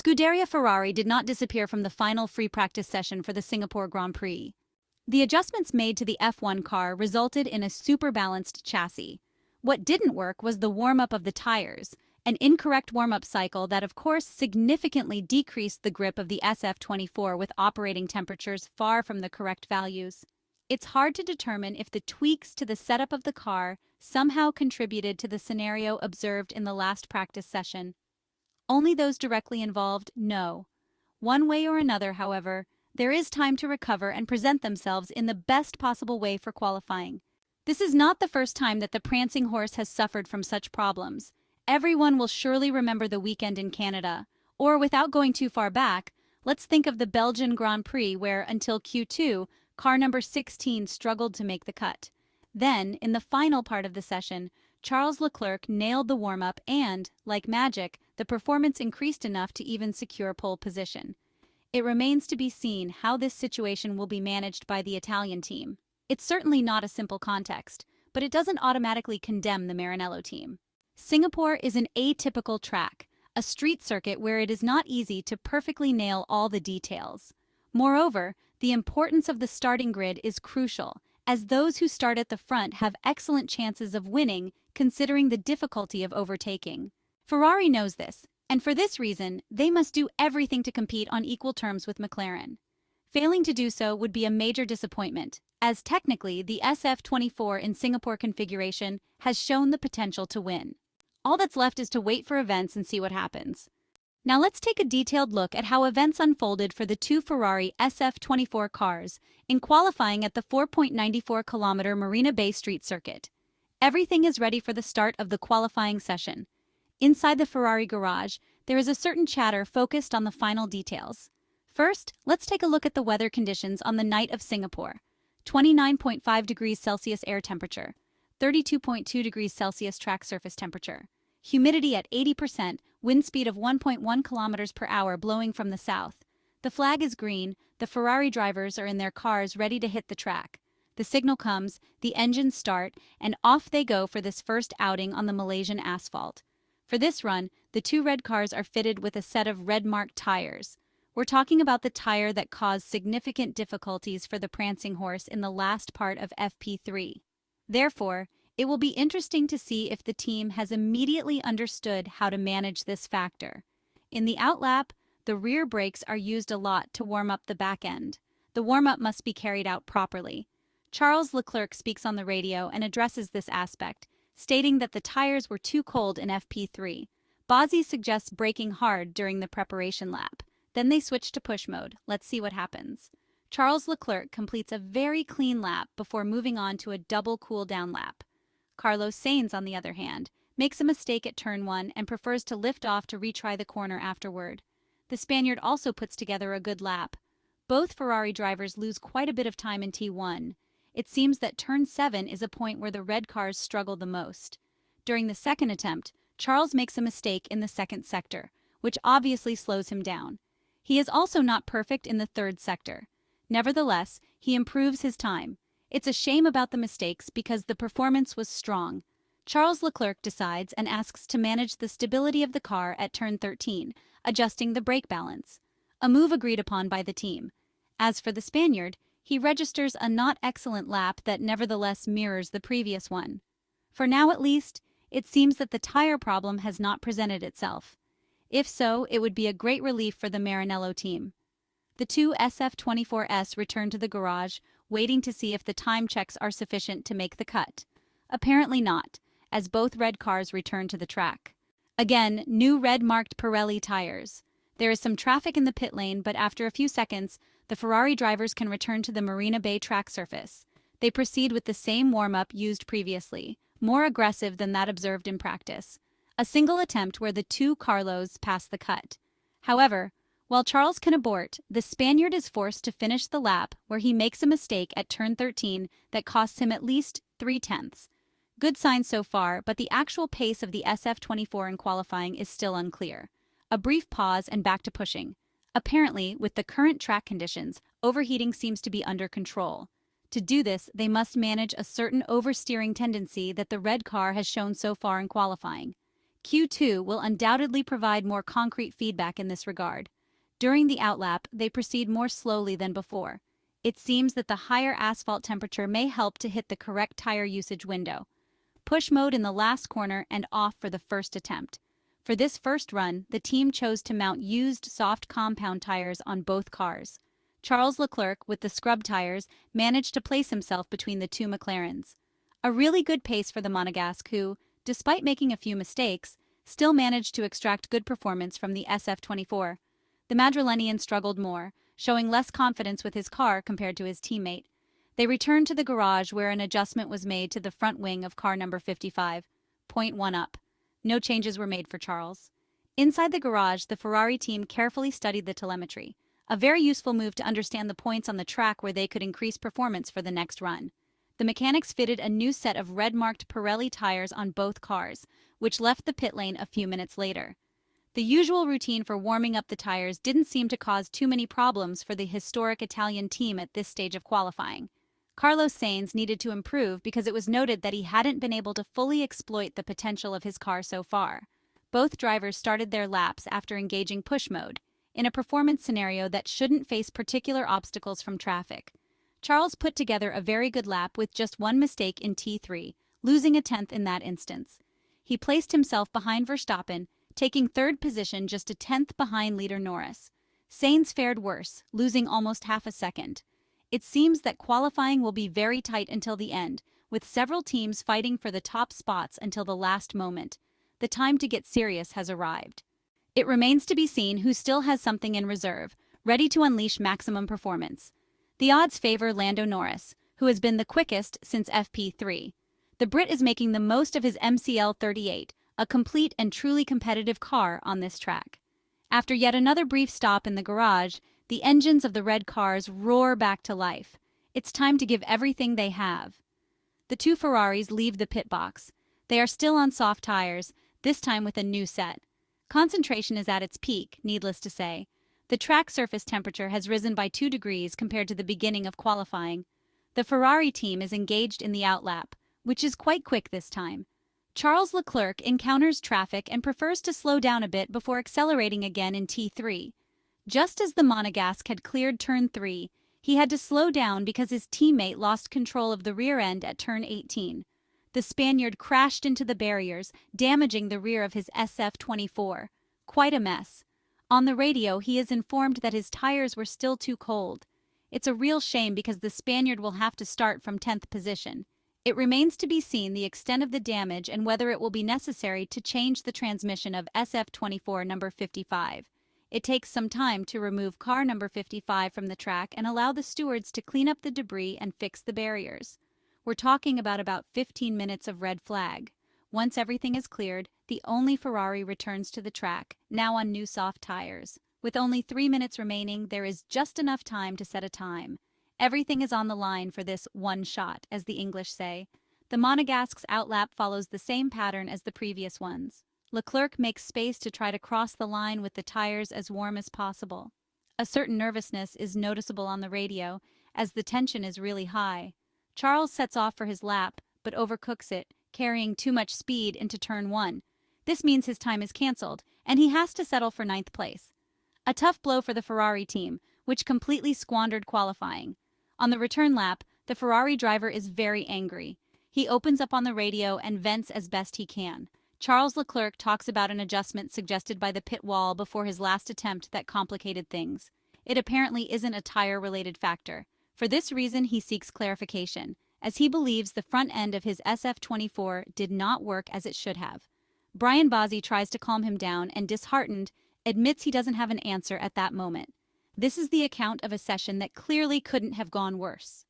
Scuderia Ferrari did not disappear from the final free practice session for the Singapore Grand Prix. The adjustments made to the F1 car resulted in a super-balanced chassis. What didn't work was the warm-up of the tires, an incorrect warm-up cycle that of course significantly decreased the grip of the SF24 with operating temperatures far from the correct values. It's hard to determine if the tweaks to the setup of the car somehow contributed to the scenario observed in the last practice session. Only those directly involved know. One way or another, however, there is time to recover and present themselves in the best possible way for qualifying. This is not the first time that the prancing horse has suffered from such problems. Everyone will surely remember the weekend in Canada. Or, without going too far back, let's think of the Belgian Grand Prix where, until Q2, car number 16 struggled to make the cut. Then, in the final part of the session, Charles Leclerc nailed the warm-up and, like magic, the performance increased enough to even secure pole position. It remains to be seen how this situation will be managed by the Italian team. It's certainly not a simple context, but it doesn't automatically condemn the Maranello team. Singapore is an atypical track, a street circuit where it is not easy to perfectly nail all the details. Moreover, the importance of the starting grid is crucial, as those who start at the front have excellent chances of winning considering the difficulty of overtaking. Ferrari knows this, and for this reason, they must do everything to compete on equal terms with McLaren. Failing to do so would be a major disappointment, as technically the SF24 in Singapore configuration has shown the potential to win. All that's left is to wait for events and see what happens. Now let's take a detailed look at how events unfolded for the two Ferrari SF24 cars in qualifying at the 4.94-kilometer Marina Bay street circuit. Everything is ready for the start of the qualifying session. Inside the Ferrari garage, there is a certain chatter focused on the final details. First, let's take a look at the weather conditions on the night of Singapore. 29.5 degrees Celsius air temperature, 32.2 degrees Celsius track surface temperature, humidity at 80%, wind speed of 1.1 kilometers per hour blowing from the south. The flag is green, the Ferrari drivers are in their cars ready to hit the track. The signal comes, the engines start, and off they go for this first outing on the Malaysian asphalt. For this run, the two red cars are fitted with a set of red-marked tires. We're talking about the tire that caused significant difficulties for the prancing horse in the last part of FP3. Therefore, it will be interesting to see if the team has immediately understood how to manage this factor. In the outlap, the rear brakes are used a lot to warm up the back end. The warm-up must be carried out properly. Charles Leclerc speaks on the radio and addresses this aspect, stating that the tires were too cold in FP3. Bozzi suggests braking hard during the preparation lap. Then they switch to push mode. Let's see what happens. Charles Leclerc completes a very clean lap before moving on to a double cool-down lap. Carlos Sainz, on the other hand, makes a mistake at turn 1 and prefers to lift off to retry the corner afterward. The Spaniard also puts together a good lap. Both Ferrari drivers lose quite a bit of time in T1. It seems that turn 7 is a point where the red cars struggle the most. During the second attempt, Charles makes a mistake in the second sector, which obviously slows him down. He is also not perfect in the third sector. Nevertheless, he improves his time. It's a shame about the mistakes because the performance was strong. Charles Leclerc decides and asks to manage the stability of the car at turn 13, adjusting the brake balance. A move agreed upon by the team. As for the Spaniard, he registers a not excellent lap that nevertheless mirrors the previous one. For now at least, it seems that the tire problem has not presented itself. If so, it would be a great relief for the Maranello team. The two SF24s return to the garage, waiting to see if the time checks are sufficient to make the cut. Apparently not, as both red cars return to the track. Again, new red-marked Pirelli tires. There is some traffic in the pit lane, but after a few seconds, the Ferrari drivers can return to the Marina Bay track surface. They proceed with the same warm-up used previously, more aggressive than that observed in practice. A single attempt where the two Carlos pass the cut. However, while Charles can abort, the Spaniard is forced to finish the lap where he makes a mistake at turn 13 that costs him at least 3/10. Good signs so far, but the actual pace of the SF24 in qualifying is still unclear. A brief pause and back to pushing. Apparently, with the current track conditions, overheating seems to be under control. To do this, they must manage a certain oversteering tendency that the red car has shown so far in qualifying. Q2 will undoubtedly provide more concrete feedback in this regard. During the outlap, they proceed more slowly than before. It seems that the higher asphalt temperature may help to hit the correct tire usage window. Push mode in the last corner and off for the first attempt. For this first run, the team chose to mount used soft compound tires on both cars. Charles Leclerc, with the scrub tires, managed to place himself between the two McLarens. A really good pace for the Monegasque who, despite making a few mistakes, still managed to extract good performance from the SF24. The Madrilenian struggled more, showing less confidence with his car compared to his teammate. They returned to the garage where an adjustment was made to the front wing of car number 55. Point 1 up. No changes were made for Charles. Inside the garage, the Ferrari team carefully studied the telemetry, a very useful move to understand the points on the track where they could increase performance for the next run. The mechanics fitted a new set of red-marked Pirelli tires on both cars, which left the pit lane a few minutes later. The usual routine for warming up the tires didn't seem to cause too many problems for the historic Italian team at this stage of qualifying. Carlos Sainz needed to improve because it was noted that he hadn't been able to fully exploit the potential of his car so far. Both drivers started their laps after engaging push mode, in a performance scenario that shouldn't face particular obstacles from traffic. Charles put together a very good lap with just one mistake in T3, losing a tenth in that instance. He placed himself behind Verstappen, taking third position just a tenth behind leader Norris. Sainz fared worse, losing almost half a second. It seems that qualifying will be very tight until the end, with several teams fighting for the top spots until the last moment. The time to get serious has arrived. It remains to be seen who still has something in reserve, ready to unleash maximum performance. The odds favor Lando Norris, who has been the quickest since FP3. The Brit is making the most of his MCL 38, a complete and truly competitive car on this track. After yet another brief stop in the garage, the engines of the red cars roar back to life. It's time to give everything they have. The two Ferraris leave the pit box. They are still on soft tires, this time with a new set. Concentration is at its peak, needless to say. The track surface temperature has risen by 2 degrees compared to the beginning of qualifying. The Ferrari team is engaged in the outlap, which is quite quick this time. Charles Leclerc encounters traffic and prefers to slow down a bit before accelerating again in T3. Just as the Monegasque had cleared turn 3, he had to slow down because his teammate lost control of the rear end at turn 18. The Spaniard crashed into the barriers, damaging the rear of his SF24. Quite a mess. On the radio, he is informed that his tires were still too cold. It's a real shame because the Spaniard will have to start from 10th position. It remains to be seen the extent of the damage and whether it will be necessary to change the transmission of SF24 number 55. It takes some time to remove car number 55 from the track and allow the stewards to clean up the debris and fix the barriers. We're talking about 15 minutes of red flag. Once everything is cleared, the only Ferrari returns to the track, now on new soft tires. With only 3 minutes remaining, there is just enough time to set a time. Everything is on the line for this one shot, as the English say. The Monegasque's outlap follows the same pattern as the previous ones. Leclerc makes space to try to cross the line with the tires as warm as possible. A certain nervousness is noticeable on the radio, as the tension is really high. Charles sets off for his lap, but overcooks it, carrying too much speed into turn 1. This means his time is cancelled, and he has to settle for 9th place. A tough blow for the Ferrari team, which completely squandered qualifying. On the return lap, the Ferrari driver is very angry. He opens up on the radio and vents as best he can. Charles Leclerc talks about an adjustment suggested by the pit wall before his last attempt that complicated things. It apparently isn't a tire-related factor. For this reason, he seeks clarification, as he believes the front end of his SF24 did not work as it should have. Brian Bozzi tries to calm him down and, disheartened, admits he doesn't have an answer at that moment. This is the account of a session that clearly couldn't have gone worse.